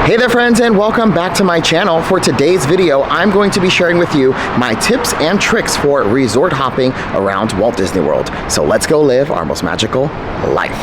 Hey there friends, and welcome back to my channel. For today's video, I'm going to be sharing with you my tips and tricks for resort hopping around Walt Disney World. So let's go live our most magical life.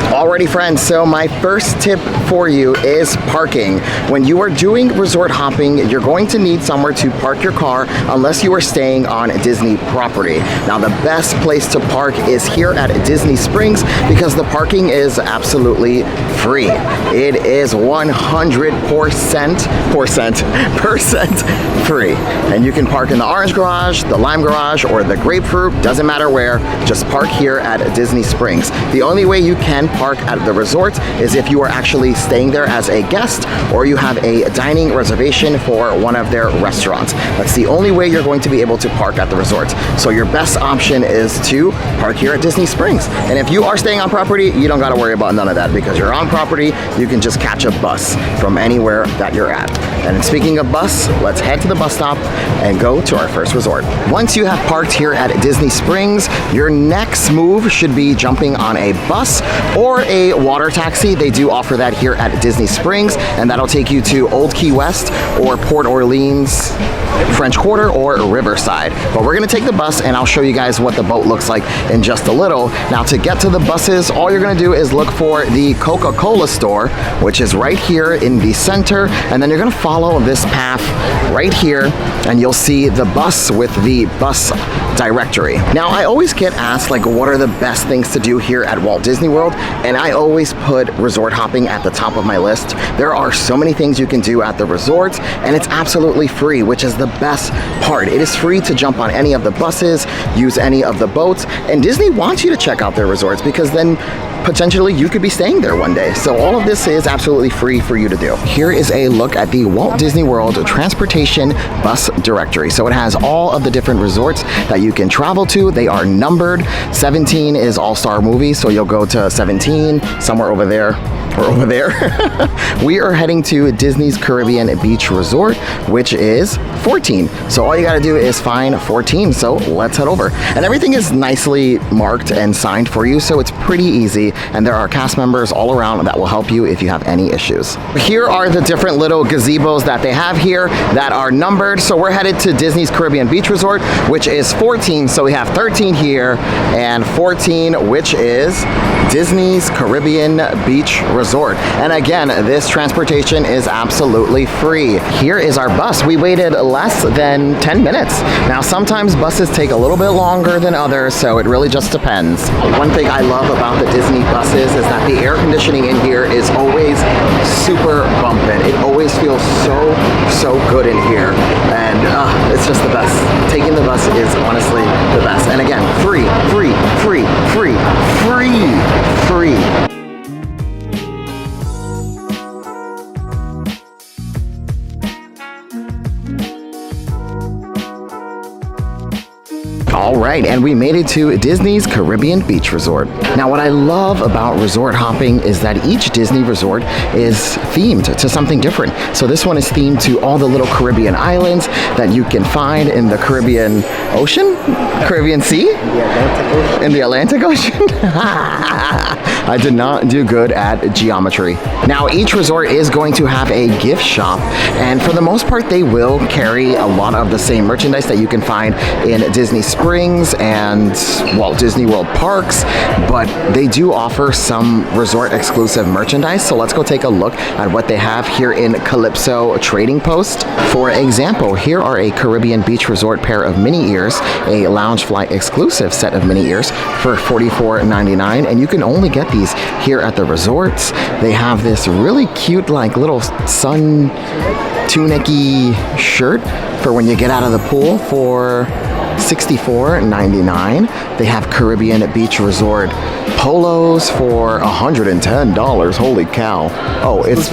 Alrighty friends, so my first tip for you is parking. When you are doing resort hopping, you're going to need somewhere to park your car unless you are staying on Disney property. Now the best place to park is here at Disney Springs because the parking is absolutely free. It is 100% free. And you can park in the orange garage, the lime garage, or the grapefruit, doesn't matter where, just park here at Disney Springs. The only way you can park at the resort is if you are actually staying there as a guest or you have a dining reservation for one of their restaurants. That's the only way you're going to be able to park at the resort. So your best option is to park here at Disney Springs. And if you are staying on property, you don't got to worry about none of that because you're on property. You can just catch a bus from anywhere that you're at. And speaking of bus, let's head to the bus stop and go to our first resort. Once you have parked here at Disney Springs, your next move should be jumping on a bus or a water taxi. They do offer that here at Disney Springs, and that'll take you to Old Key West or Port Orleans, French Quarter, or Riverside. But we're gonna take the bus and I'll show you guys what the boat looks like in just a little. Now to get to the buses, all you're gonna do is look for the Coca-Cola store, which is right here in the center, and then you're gonna follow this path right here and you'll see the bus with the bus directory. Now I always get asked like what are the best things to do here at Walt Disney World, and I always put resort hopping at the top of my list. There are so many things you can do at the resorts and it's absolutely free, which is the best part. It is free to jump on any of the buses, use any of the boats, and Disney wants you to check out their resorts because then potentially you could be staying there one day. So all of this is absolutely free for you to do. Here is a look at the Walt Disney World Transportation Bus Directory. So it has all of the different resorts that you can travel to. They are numbered. 17 is All-Star Movies, so you'll go to 17, somewhere over there, or over there. We are heading to Disney's Caribbean Beach Resort, which is 14. So all you gotta do is find 14, so let's head over. And everything is nicely marked and signed for you, so it's pretty easy, and there are cast members all around that will help you if you have any issues. Here are the different little gazebos that they have here that are numbered. So we're headed to Disney's Caribbean Beach Resort, which is 14, so we have 13 here, and 14, which is Disney's Caribbean Beach Resort. And again, this transportation is absolutely free. Here is our bus. We waited less than 10 minutes. Now sometimes buses take a little bit longer than others, so it really just depends. One thing I love about the Disney buses is that the air conditioning in here is always super bumping. It always feels so good in here, and it's just the best. Taking the bus is honestly the best. And again, free. All right, and we made it to Disney's Caribbean Beach Resort. Now, what I love about resort hopping is that each Disney resort is themed to something different. So this one is themed to all the little Caribbean islands that you can find in the Caribbean Ocean? Caribbean Sea? In the Atlantic Ocean? I did not do good at geometry. Now, each resort is going to have a gift shop, and for the most part, they will carry a lot of the same merchandise that you can find in Disney Springs and Walt Disney World parks, but they do offer some resort exclusive merchandise. So let's go take a look at what they have here in Calypso Trading Post. For example, here are a Caribbean Beach Resort pair of mini ears, a Loungefly exclusive set of mini ears for $44.99, and you can only get these here at the resorts. They have this really cute like little sun tunic-y shirt for when you get out of the pool for $64.99. They have Caribbean Beach Resort polos for $110. Holy cow. Oh, it's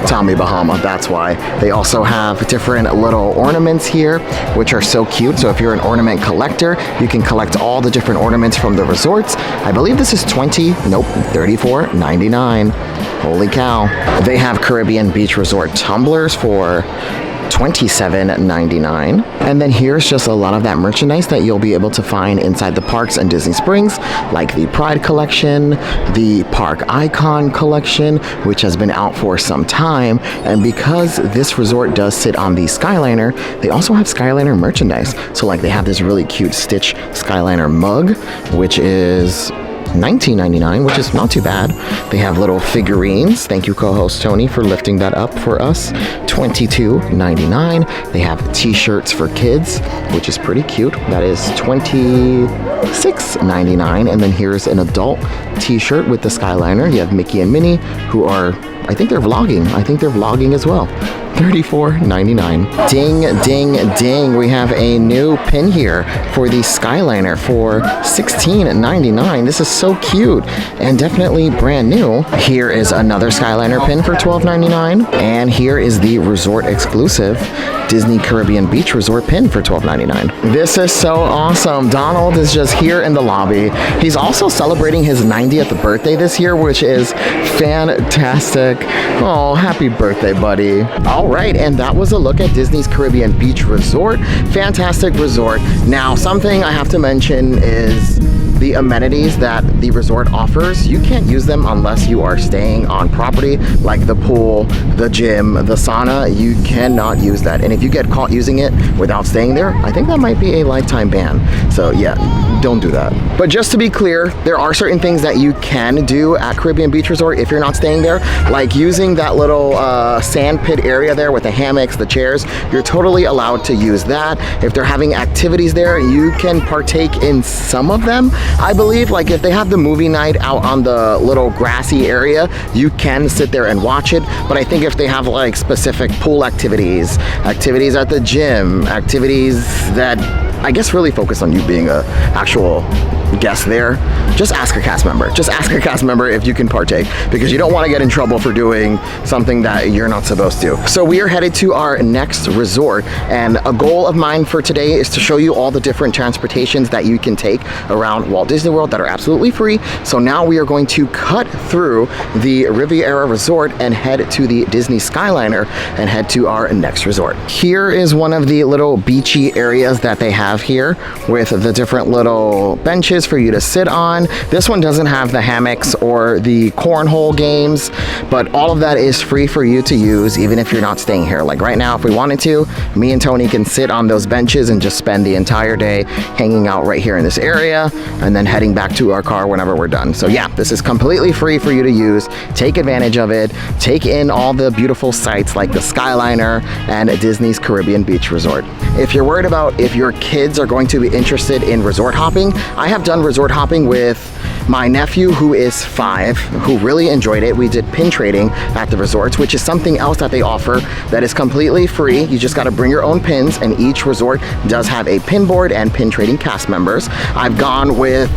Tommy Bahama, that's why. They also have different little ornaments here, which are so cute. So if you're an ornament collector, you can collect all the different ornaments from the resorts. I believe this is $34.99. Holy cow. They have Caribbean Beach Resort tumblers for $27.99. And then here's just a lot of that merchandise that you'll be able to find inside the parks and Disney Springs, like the Pride collection, the Park Icon collection, which has been out for some time. And because this resort does sit on the Skyliner, they also have Skyliner merchandise. So like they have this really cute Stitch Skyliner mug, which is $19.99, which is not too bad. They have little figurines. Thank you, co-host Tony, for lifting that up for us. $22.99. They have t-shirts for kids, which is pretty cute. That is $26.99. And then here's an adult t-shirt with the Skyliner. You have Mickey and Minnie, who are, I think they're vlogging. I think they're vlogging as well. $34.99. Ding, ding, ding. We have a new pin here for the Skyliner for $16.99. This is so cute and definitely brand new. Here is another Skyliner pin for $12.99. And here is the resort exclusive Disney Caribbean Beach Resort pin for $12.99. This is so awesome. Donald is just here in the lobby. He's also celebrating his 90th birthday this year, which is fantastic. Oh, happy birthday, buddy. All right, and that was a look at Disney's Caribbean Beach Resort. Fantastic resort. Now, something I have to mention is the amenities that the resort offers. You can't use them unless you are staying on property, like the pool, the gym, the sauna. You cannot use that. And if you get caught using it without staying there, I think that might be a lifetime ban. So yeah, don't do that. But just to be clear, there are certain things that you can do at Caribbean Beach Resort if you're not staying there, like using that little sand pit area there with the hammocks, the chairs. You're totally allowed to use that. If they're having activities there, you can partake in some of them. I believe, like if they have the movie night out on the little grassy area, you can sit there and watch it. But I think if they have like specific pool activities, activities at the gym, activities that I guess really focus on you being a actual guest there, just ask a cast member. Just ask a cast member if you can partake, because you don't want to get in trouble for doing something that you're not supposed to. So we are headed to our next resort, and a goal of mine for today is to show you all the different transportations that you can take around Walt Disney World that are absolutely free. So now we are going to cut through the Riviera Resort and head to the Disney Skyliner and head to our next resort. Here is one of the little beachy areas that they have here with the different little benches for you to sit on. This one doesn't have the hammocks or the cornhole games, but all of that is free for you to use even if you're not staying here. Like right now, if we wanted to, me and Tony can sit on those benches and just spend the entire day hanging out right here in this area and then heading back to our car whenever we're done. So yeah, this is completely free for you to use. Take advantage of it. Take in all the beautiful sights like the Skyliner and Disney's Caribbean Beach Resort. If you're worried about if your kids are going to be interested in resort hopping, I have done resort hopping with my nephew, who is 5, who really enjoyed it. We did pin trading at the resorts, which is something else that they offer that is completely free. You just got to bring your own pins, and each resort does have a pin board and pin trading cast members. I've gone with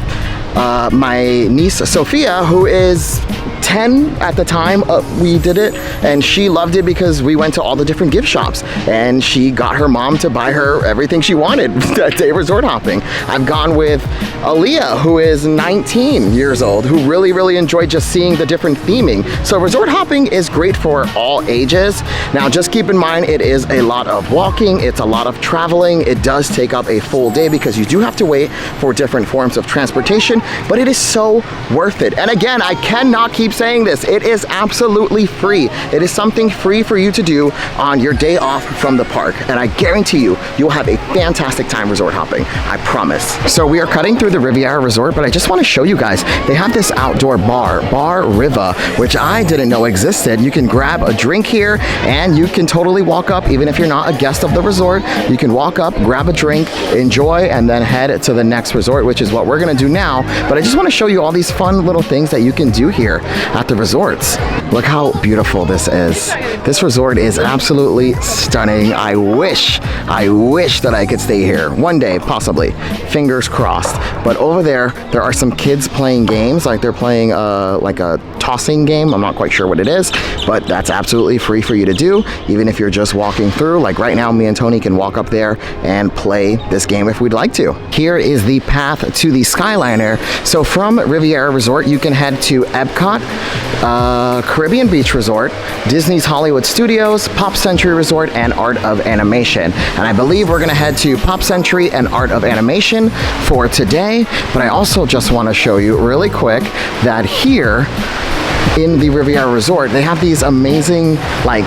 my niece Sophia, who is 10 at the time we did it, and she loved it because we went to all the different gift shops and she got her mom to buy her everything she wanted that day resort hopping. I've gone with Aaliyah, who is 19 years old, who really enjoyed just seeing the different theming. So resort hopping is great for all ages. Now just keep in mind, it is a lot of walking, it's a lot of traveling. It does take up a full day because you do have to wait for different forms of transportation, but it is so worth it. And again, I cannot keep saying this, it is absolutely free. It is something free for you to do on your day off from the park, and I guarantee you, you'll have a fantastic time resort hopping, I promise. So we are cutting through the Riviera Resort, but I just want to show you guys, they have this outdoor bar Riva, which I didn't know existed. You can grab a drink here and you can totally walk up, even if you're not a guest of the resort, you can walk up, grab a drink, enjoy, and then head to the next resort, which is what we're gonna do now. But I just want to show you all these fun little things that you can do here at the resorts. Look how beautiful this is. This resort is absolutely stunning. I wish that I could stay here one day, possibly, fingers crossed. But over there are some kids playing games, like they're playing like a tossing game. I'm not quite sure what it is, but that's absolutely free for you to do, even if you're just walking through. Like right now, me and Tony can walk up there and play this game if we'd like to. Here is the path to the Skyliner. So from Riviera Resort, you can head to Epcot, Caribbean Beach Resort, Disney's Hollywood Studios, Pop Century Resort, and Art of Animation. And I believe we're gonna head to Pop Century and Art of Animation for today, but I also just wanna show you really quick that here in the Riviera Resort, they have these amazing like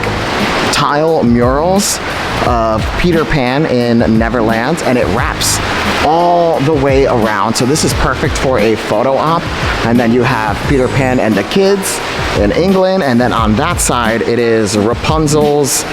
tile murals of Peter Pan in Neverland, and it wraps all the way around. So this is perfect for a photo op. And then you have Peter Pan and the kids in England, and then on that side it is Rapunzel's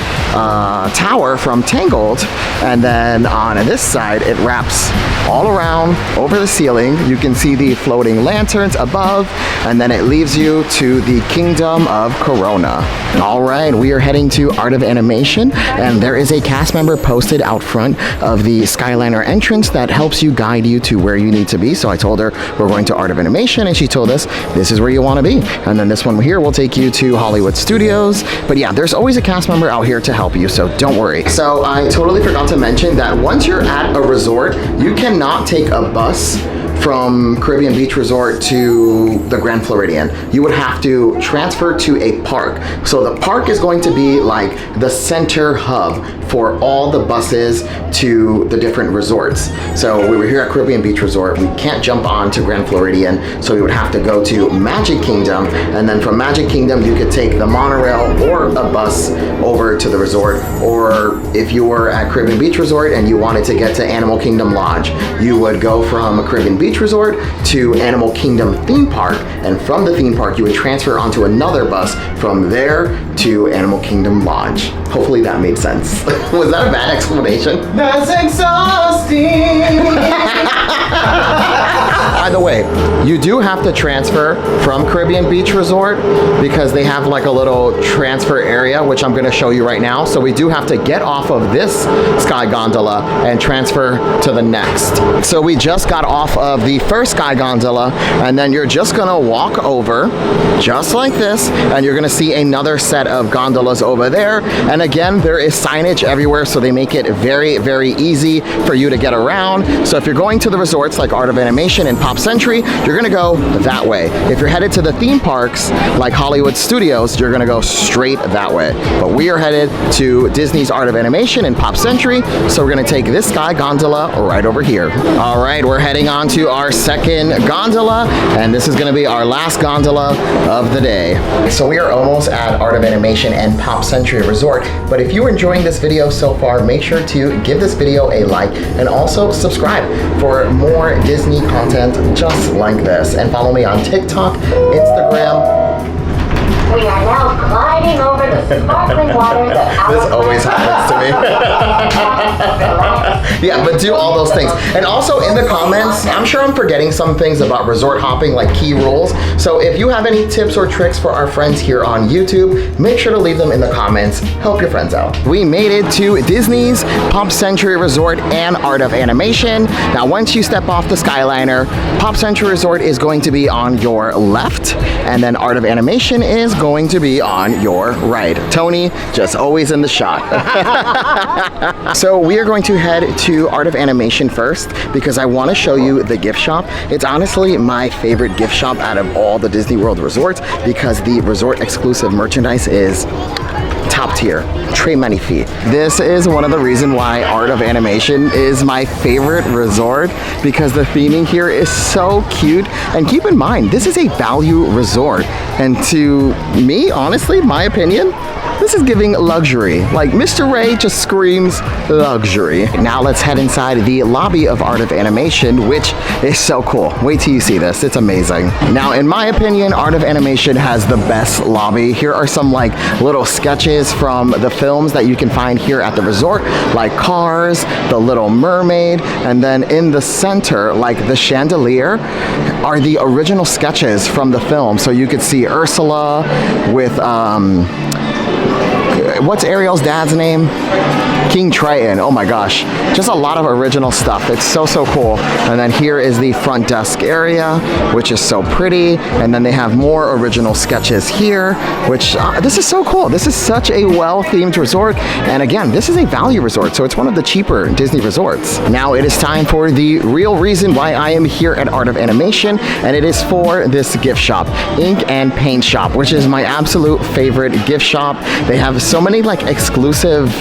tower from Tangled, and then on this side it wraps all around over the ceiling. You can see the floating lanterns above, and then it leaves you to the Kingdom of Corona. All right, we are heading to Art of Animation, and there is a cast member posted out front of the Skyliner entrance that helps you guide you to where you need to be. So I told her we're going to Art of Animation, and she told us this is where you want to be. And then this one here will take you to Hollywood Studios. But yeah, there's always a cast member out here to help you, so don't worry. So I totally forgot to mention that once you're at a resort, you cannot take a bus from Caribbean Beach Resort to the Grand Floridian. You would have to transfer to a park. So the park is going to be like the center hub for all the buses to the different resorts. So we were here at Caribbean Beach Resort. We can't jump on to Grand Floridian, so we would have to go to Magic Kingdom, and then from Magic Kingdom you could take the monorail or a bus over to the resort. Or if you were at Caribbean Beach Resort and you wanted to get to Animal Kingdom Lodge, you would go from Caribbean Beach Resort to Animal Kingdom Theme Park, and from the theme park you would transfer onto another bus from there to Animal Kingdom Lodge. Hopefully that made sense. Was that a bad explanation? That's exhausting. By the way, you do have to transfer from Caribbean Beach Resort because they have like a little transfer area, which I'm gonna show you right now. So we do have to get off of this Sky Gondola and transfer to the next. So we just got off of the first Sky Gondola, and then you're just gonna walk over just like this, and you're gonna see another set of gondolas over there. And again, there is signage everywhere, so they make it very, very easy for you to get around. So if you're going to the resorts like Art of Animation and Pop Century, you're gonna go that way. If you're headed to the theme parks like Hollywood Studios, you're gonna go straight that way. But we are headed to Disney's Art of Animation and Pop Century, so we're gonna take this Sky Gondola right over here. All right, we're heading on to our second gondola, and this is gonna be our last gondola of the day. So we are almost at Art of Animation and Pop Century Resort, but if you're enjoying this video so far, make sure to give this video a like and also subscribe for more Disney content just like this. And follow me on TikTok, Instagram. We are now gliding over the sparkling waters of This always happens to me. Yeah, but do all those things. And also in the comments, I'm sure I'm forgetting some things about resort hopping, like key rules. So if you have any tips or tricks for our friends here on YouTube, make sure to leave them in the comments. Help your friends out. We made it to Disney's Pop Century Resort and Art of Animation. Now, once you step off the Skyliner, Pop Century Resort is going to be on your left, and then Art of Animation is going to be on your right. Tony, just always in the shot. So we are going to head to Art of Animation first because I want to show you the gift shop. It's honestly my favorite gift shop out of all the Disney World resorts because the resort exclusive merchandise is top tier, très magnifique. This is one of the reasons why Art of Animation is my favorite resort, because the theming here is so cute. And keep in mind, this is a value resort, and to me, honestly, my opinion, this is giving luxury. Like, Mr. Ray just screams luxury. Now let's head inside the lobby of Art of Animation, which is so cool. Wait till you see this, it's amazing. Now, in my opinion, Art of Animation has the best lobby. Here are some like little sketches from the films that you can find here at the resort, like Cars, The Little Mermaid, and then in the center, like the chandelier, are the original sketches from the film. So you could see Ursula with, what's Ariel's dad's name? King Triton, oh my gosh. Just a lot of original stuff. It's so cool. And then here is the front desk area, which is so pretty. And then they have more original sketches here, which this is so cool. This is such a well-themed resort. And again, this is a value resort, so it's one of the cheaper Disney resorts. Now it is time for the real reason why I am here at Art of Animation, and it is for this gift shop, Ink and Paint Shop, which is my absolute favorite gift shop. They have so many like exclusive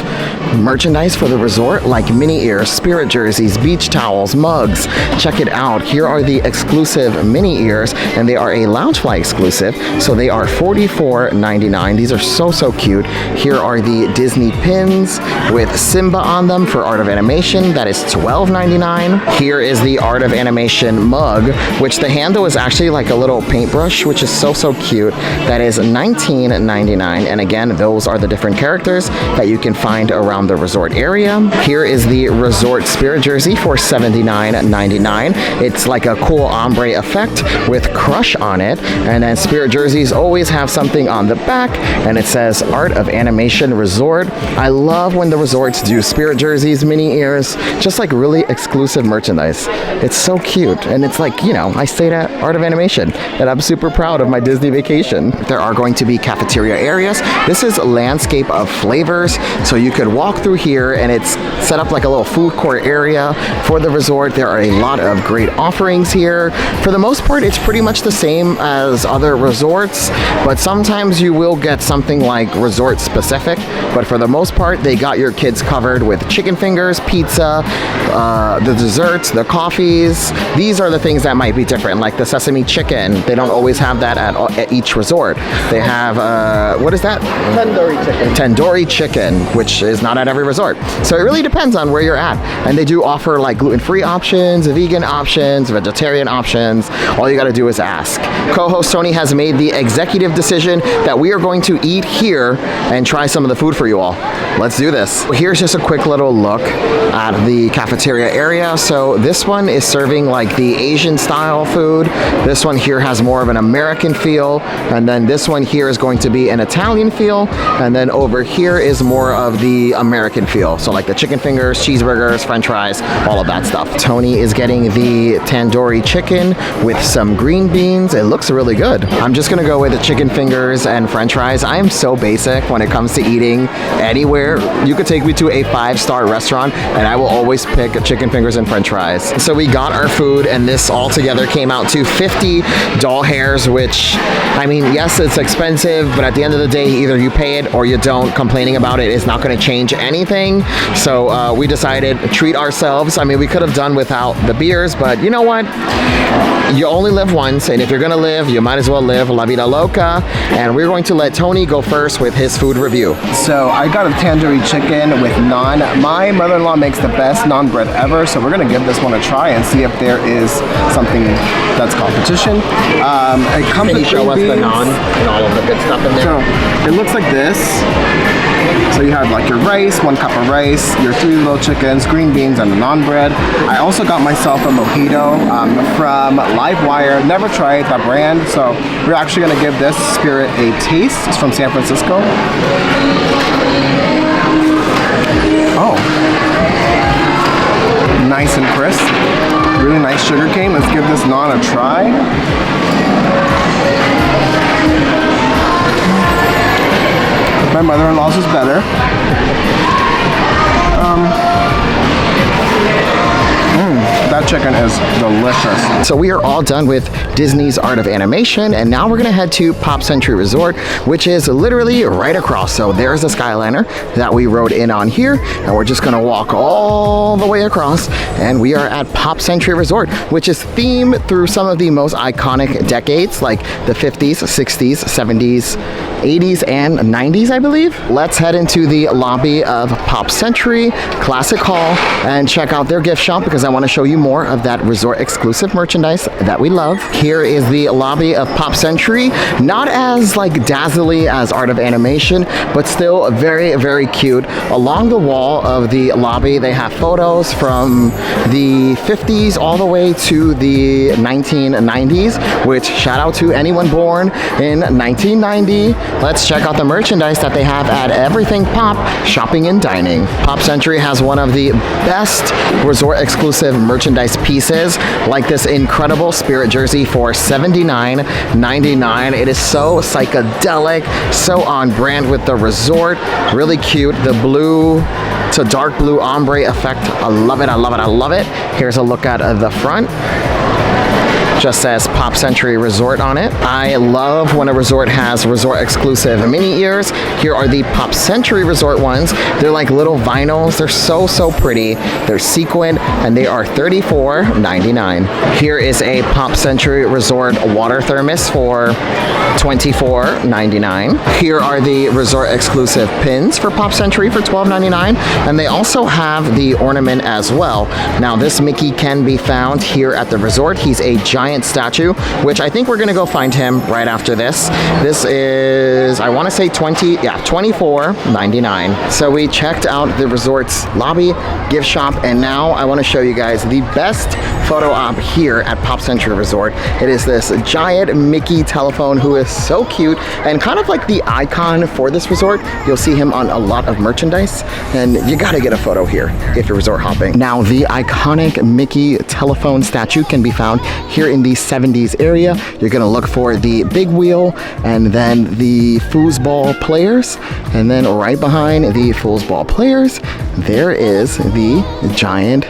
merchandise for the resort, like mini ears, spirit jerseys, beach towels, mugs. Check it out. Here are the exclusive mini ears, and they are a Loungefly exclusive, so they are $44.99. These are so cute. Here are the Disney pins with Simba on them for Art of Animation. That is $12.99. Here is the Art of Animation mug, which the handle is actually like a little paintbrush, which is so cute. That is $19.99. And again, those are the different characters that you can find around the resort area. Here is the resort spirit jersey for $79.99. It's like a cool ombre effect with crush on it. And then spirit jerseys always have something on the back, and it says Art of Animation Resort. I love when the resorts do spirit jerseys, mini ears, just like really exclusive merchandise. It's so cute, and it's like, you know, I stayed at Art of Animation, and I'm super proud of my Disney vacation. There are going to be cafeteria areas. This is Landscape of Flavors, so you could walk through here, and it's set up like a little food court area for the resort. There are a lot of great offerings here. For the most part, it's pretty much the same as other resorts, but sometimes you will get something like resort specific, but for the most part, they got your kids covered with chicken fingers, pizza, the desserts, the coffees. These are the things that might be different, like the sesame chicken. They don't always have that at each resort. They have, what is that? Tandoori chicken. Tandoori chicken, which is not at every resort. So it really depends on where you're at. And they do offer like gluten-free options, vegan options, vegetarian options. All you gotta do is ask. Co-host Tony has made the executive decision that we are going to eat here and try some of the food for you all. Let's do this. Here's just a quick little look at the cafeteria area. So this one is serving like the Asian style food. This one here has more of an American feel. And then this one here is going to be an Italian feel. And then over here is more of the American feel. So like the chicken fingers, cheeseburgers, french fries, all of that stuff. Tony is getting the tandoori chicken with some green beans. It looks really good. I'm just gonna go with the chicken fingers and french fries. I am so basic when it comes to eating anywhere. You could take me to a 5-star restaurant and I will always pick chicken fingers and french fries. So we got our food, and this all together came out to 50 doll hairs, which, I mean, yes, it's expensive, but at the end of the day, either you pay it or you don't. Complaining about it is not gonna change anything. So we decided to treat ourselves. I mean, we could have done without the beers, but you know what? You only live once, and if you're gonna live, you might as well live La Vida Loca. And we're going to let Tony go first with his food review. So I got a tandoori chicken with naan. My mother-in-law makes the best naan bread ever, so we're gonna give this one a try and see if there is something that's competition. It comes Can you with show us green the beans. naan and all of the good stuff in there? So it looks like this. So you have like your rice, 1 cup of rice, your 3 little chickens, green beans, and the naan bread. I also got myself a mojito from Livewire. Never tried that brand, so we're actually gonna give this spirit a taste. It's from San Francisco. Oh, nice and crisp. Really nice sugar cane. Let's give this naan a try. My mother-in-law's is better. That chicken is delicious. So we are all done with Disney's Art of Animation, and now we're gonna head to Pop Century Resort, which is literally right across. So there's the Skyliner that we rode in on here, and we're just gonna walk all the way across, and we are at Pop Century Resort, which is themed through some of the most iconic decades, like the 50s, 60s, 70s, 80s, and 90s, I believe. Let's head into the lobby of Pop Century Classic Hall and check out their gift shop, because I want to show you more more of that resort exclusive merchandise that we love. Here is the lobby of Pop Century. Not as like dazzly as Art of Animation, but still very, very cute. Along the wall of the lobby, they have photos from the 50s all the way to the 1990s, which shout out to anyone born in 1990. Let's check out the merchandise that they have at Everything Pop Shopping and Dining. Pop Century has one of the best resort exclusive merchandise pieces, like this incredible Spirit jersey for $79.99. It is so psychedelic, so on brand with the resort. Really cute. The blue to dark blue ombre effect. I love it, I love it, I love it. Here's a look at the front. Just says Pop Century Resort on it. I love when a resort has resort exclusive mini ears. Here are the Pop Century Resort ones. They're like little vinyls. They're so pretty. They're sequined and they are $34.99. Here is a Pop Century Resort water thermos for $24.99. Here are the resort exclusive pins for Pop Century for $12.99, and they also have the ornament as well. Now this Mickey can be found here at the resort. He's a giant statue, which I think we're gonna go find him right after this. This is, I wanna say $24.99. So we checked out the resort's lobby, gift shop, and now I wanna show you guys the best photo op here at Pop Century Resort. It is this giant Mickey telephone who is so cute and kind of like the icon for this resort. You'll see him on a lot of merchandise, and you gotta get a photo here if you're resort hopping. Now the iconic Mickey telephone statue can be found here in the 70s area. You're gonna look for the big wheel and then the foosball players, and then right behind the foosball players there is the giant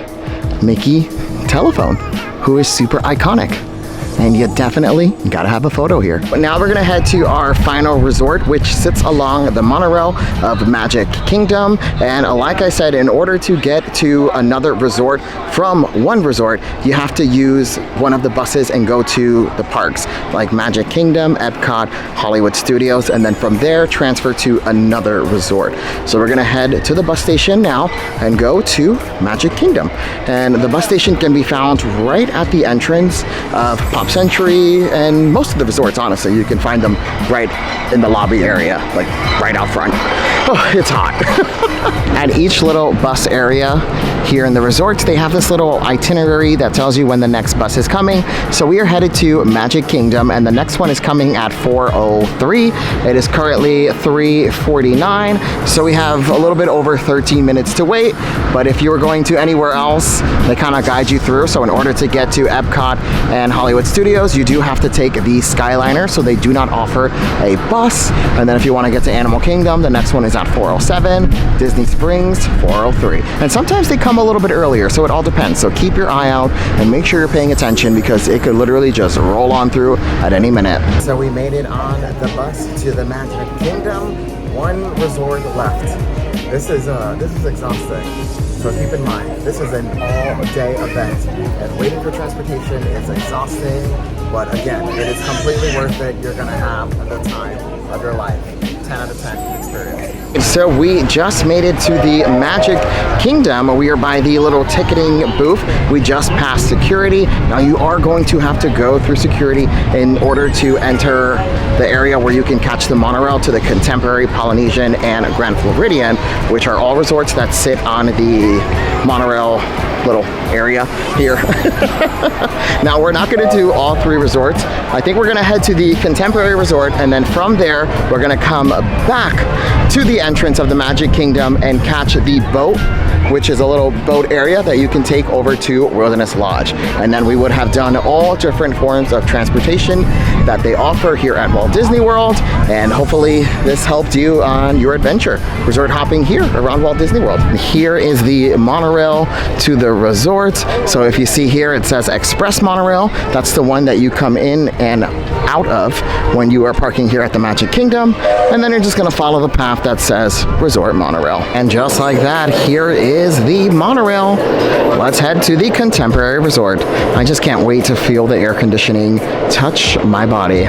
Mickey telephone, who is super iconic. And you definitely gotta have a photo here. But now we're gonna head to our final resort, which sits along the monorail of Magic Kingdom. And like I said, in order to get to another resort from one resort, you have to use one of the buses and go to the parks, like Magic Kingdom, Epcot, Hollywood Studios, and then from there transfer to another resort. So we're gonna head to the bus station now and go to Magic Kingdom. And the bus station can be found right at the entrance of Pop Century and most of the resorts, honestly. You can find them right in the lobby area, like right out front. Oh, it's hot. At each little bus area here in the resorts, they have this little itinerary that tells you when the next bus is coming. So we are headed to Magic Kingdom, and the next one is coming at 4:03. It is currently 3:49, so we have a little bit over 13 minutes to wait. But if you were going to anywhere else, they kind of guide you through. So in order to get to Epcot and Hollywood Studios, you do have to take the Skyliner, so they do not offer a bus. And then if you want to get to Animal Kingdom, the next one is at 4:07, Disney Springs 4:03. And sometimes they come a little bit earlier, so it all depends. So keep your eye out and make sure you're paying attention, because it could literally just roll on through at any minute. So we made it on the bus to the Magic Kingdom. One resort left. This is exhausting. So keep in mind, this is an all-day event, and waiting for transportation is exhausting, but again, it is completely worth it. You're gonna have the time of your life. 10 out of 10 experience. So we just made it to the Magic Kingdom. We are by the little ticketing booth. We just passed security. Now you are going to have to go through security in order to enter the area where you can catch the monorail to the Contemporary, Polynesian, and Grand Floridian, which are all resorts that sit on the monorail little area here. Now we're not going to do all three resorts. I think we're going to head to the Contemporary Resort, and then from there we're going to come back to the entrance of the Magic Kingdom and catch the boat, which is a little boat area that you can take over to Wilderness Lodge. And then we would have done all different forms of transportation that they offer here at Walt Disney World, and hopefully this helped you on your adventure resort hopping here around Walt Disney World. Here is the monorail to the resort. So if you see here, it says Express Monorail. That's the one that you come in and out of when you are parking here at the Magic Kingdom, and then you're just gonna follow the path that says Resort Monorail. And just like that, here is the monorail. Let's head to the Contemporary Resort. I just can't wait to feel the air conditioning touch my body.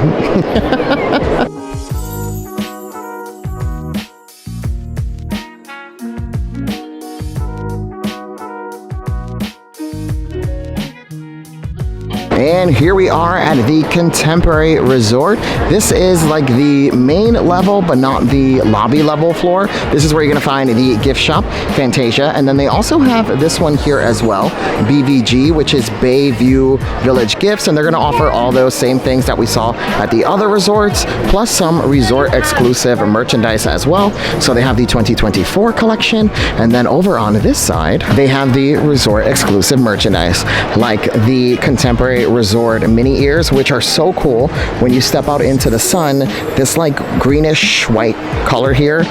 And here we are at the Contemporary Resort. This is like the main level, but not the lobby level floor. This is where you're gonna find the gift shop, Fantasia, and then they also have this one here as well, BVG, which is Bayview Village Gifts, and they're gonna offer all those same things that we saw at the other resorts, plus some resort exclusive merchandise as well. So they have the 2024 collection, and then over on this side, they have the resort exclusive merchandise, like the Contemporary Resort mini ears, which are so cool. When you step out into the sun, this like greenish white color here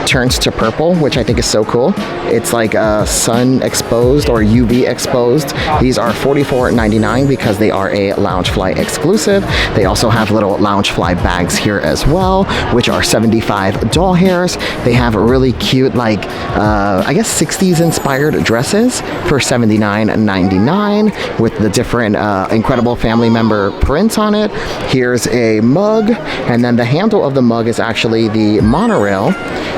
turns to purple, which I think is so cool. It's like sun exposed or UV exposed. These are $44.99 because they are a Loungefly exclusive. They also have little Loungefly bags here as well, which are 75 doll hairs. They have really cute, like I guess 60s inspired dresses for $79.99 with the different incredible family member prints on it. Here's a mug, and then the handle of the mug is actually the Monorail,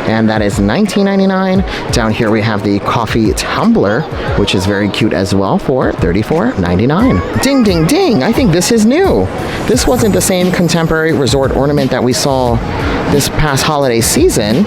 and that is $19.99. Down here we have the coffee tumbler, which is very cute as well, for $34.99. Ding, ding, ding! I think this is new. This wasn't the same Contemporary Resort ornament that we saw this past holiday season.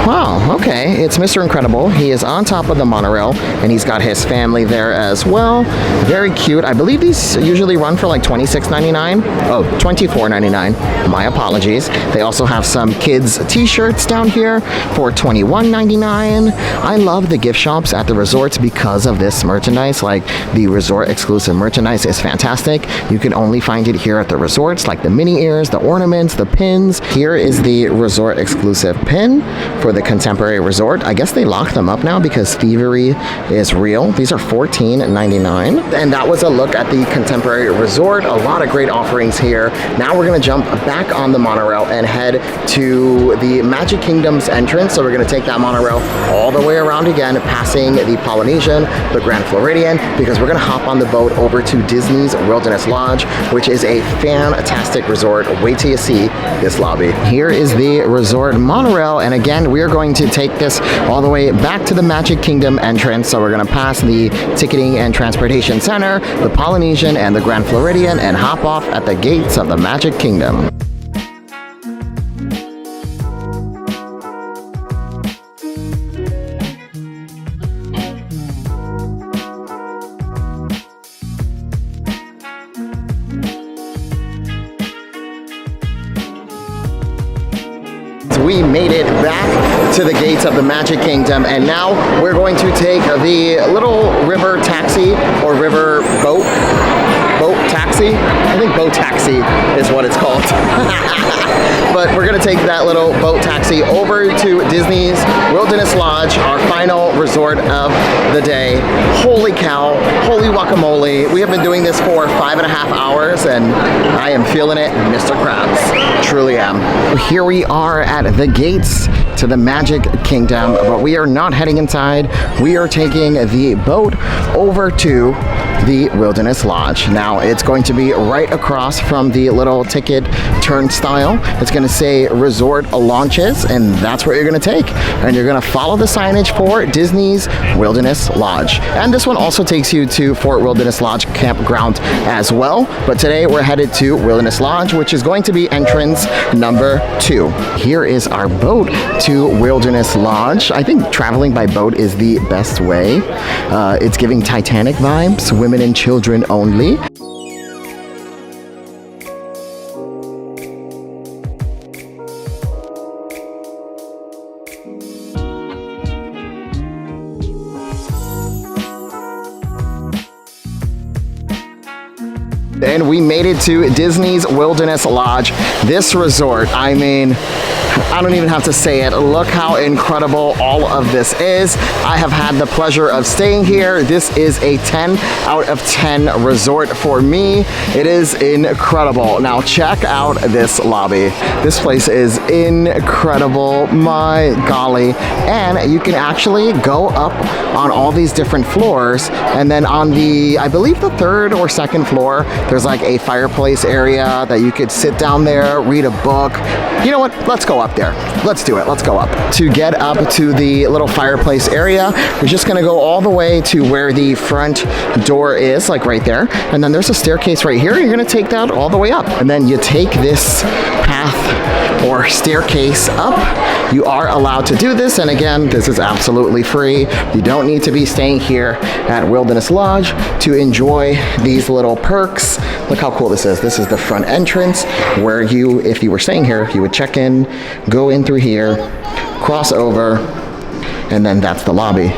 Wow, okay, it's Mr. Incredible. He is on top of the monorail, and he's got his family there as well. Very cute. I believe these usually run for like $26.99. Oh, $24.99. My apologies. They also have some kids t-shirts down here for $21.99. I love the gift shops at the resorts because of this merchandise. Like, the resort exclusive merchandise is fantastic. You can only find it here at the resorts, like the mini ears, the ornaments, the pins. Here is the resort exclusive pin for the Contemporary Resort. I guess they locked them up now because thievery is real. These are $14.99. And that was a look at the Contemporary Resort. A lot of great offerings here. Now we're gonna jump back on the monorail and head to the Magic Kingdom's entrance. So we're gonna take that monorail all the way around again, passing the Polynesian, the Grand Floridian, because we're gonna hop on the boat over to Disney's Wilderness Lodge, which is a fantastic resort. Wait till you see this lobby. Here is the resort monorail, and again, we are going to take this all the way back to the Magic Kingdom entrance. So we're gonna pass the Ticketing and Transportation Center, the Polynesian, and the Grand Floridian, and hop off at the gates of the Magic Kingdom. We made it back to the gates of the Magic Kingdom, and now we're going to take the little river taxi or river boat taxi. I think boat taxi is what it's called. But we're gonna take that little boat taxi over to Disney's Wilderness Lodge, our final resort of the day. Holy cow, holy guacamole. We have been doing this for 5.5 hours, and I am feeling it, Mr. Krabs. Truly am. Here we are at the gates to the Magic Kingdom, but we are not heading inside. We are taking the boat over to the Wilderness Lodge. Now, it's going to be right across from the little ticket turnstile. It's going to say Resort Launches, and that's what you're going to take. And you're going to follow the signage for Disney's Wilderness Lodge. And this one also takes you to Fort Wilderness Lodge Campground as well. But today we're headed to Wilderness Lodge, which is going to be entrance number 2. Here is our boat to Wilderness Lodge. I think traveling by boat is the best way. It's giving Titanic vibes, women and children only. And we made it to Disney's Wilderness Lodge. This resort, I mean, I don't even have to say it. Look how incredible all of this is. I have had the pleasure of staying here. This is a 10 out of 10 resort for me. It is incredible. Now check out this lobby. This place is incredible, my golly. And you can actually go up on all these different floors, and then on the, I believe the 3rd or 2nd floor, There's like a fireplace area that you could sit down there, read a book. You know what? Let's go up there. Let's do it. Let's go up. To get up to the little fireplace area, you're just gonna go all the way to where the front door is, like right there. And then there's a staircase right here. You're gonna take that all the way up. And then you take this path or staircase up. You are allowed to do this, and again, this is absolutely free. You don't need to be staying here at Wilderness Lodge to enjoy these little perks. Look how cool this is. This is the front entrance where you, if you were staying here, you would check in, go in through here, cross over, and then that's the lobby.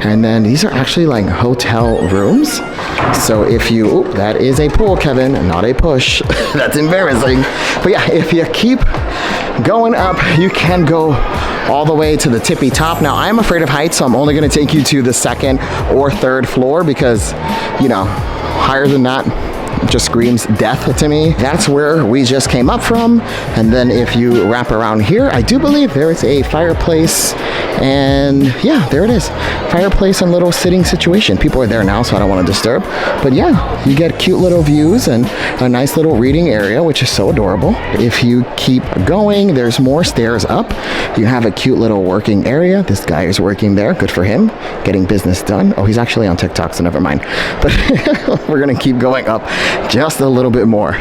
And then these are actually like hotel rooms. So if you, oop, that is a pool, Kevin, not a push. That's embarrassing. But yeah, if you keep going up, you can go all the way to the tippy top. Now, I'm afraid of heights, so I'm only gonna take you to the second or third floor because, you know, higher than that just screams death to me. That's where we just came up from. And then if you wrap around here, I do believe there is a fireplace, and yeah, there it is. Fireplace and little sitting situation. People are there now, so I don't want to disturb. But yeah, you get cute little views and a nice little reading area, which is so adorable. If you keep going, there's more stairs up. You have a cute little working area. This guy is working there. Good for him. Getting business done. Oh, he's actually on TikTok, so never mind. But we're gonna keep going up just a little bit more.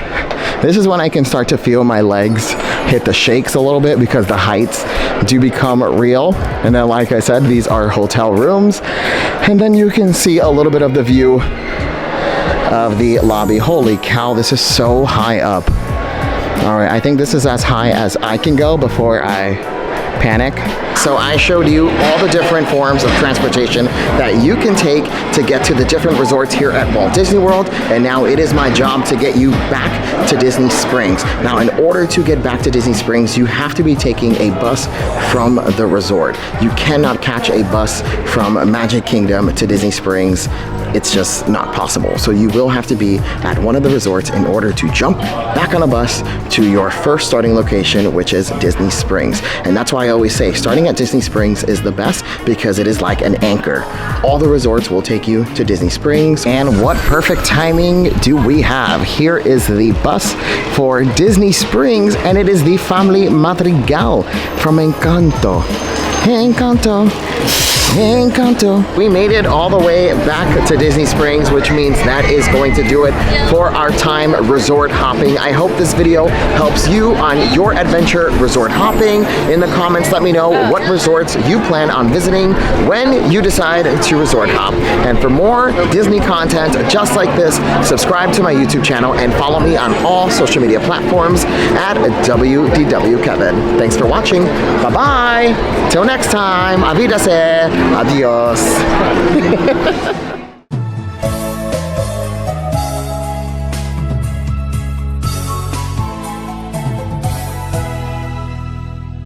This is when I can start to feel my legs hit the shakes a little bit because the heights do become real. And then, like I said, these are hotel rooms. And then you can see a little bit of the view of the lobby. Holy cow, this is so high up. All right, I think this is as high as I can go before I panic. So I showed you all the different forms of transportation that you can take to get to the different resorts here at Walt Disney World, and now it is my job to get you back to Disney Springs. Now, in order to get back to Disney Springs, you have to be taking a bus from the resort. You cannot catch a bus from Magic Kingdom to Disney Springs. It's just not possible. So you will have to be at one of the resorts in order to jump back on a bus to your first starting location, which is Disney Springs. And that's why I always say starting at Disney Springs is the best, because it is like an anchor. All the resorts will take you to Disney Springs. And what perfect timing do we have? Here is the bus for Disney Springs, and it is the Family Madrigal from Encanto. Encanto. Encanto. We made it all the way back to Disney Springs, which means that is going to do it for our time resort hopping. I hope this video helps you on your adventure resort hopping. In the comments, let me know what resorts you plan on visiting when you decide to resort hop. And for more Disney content just like this, subscribe to my YouTube channel and follow me on all social media platforms at WDW Kevin. Thanks for watching. Bye-bye. Till next time. Avidase. Adios.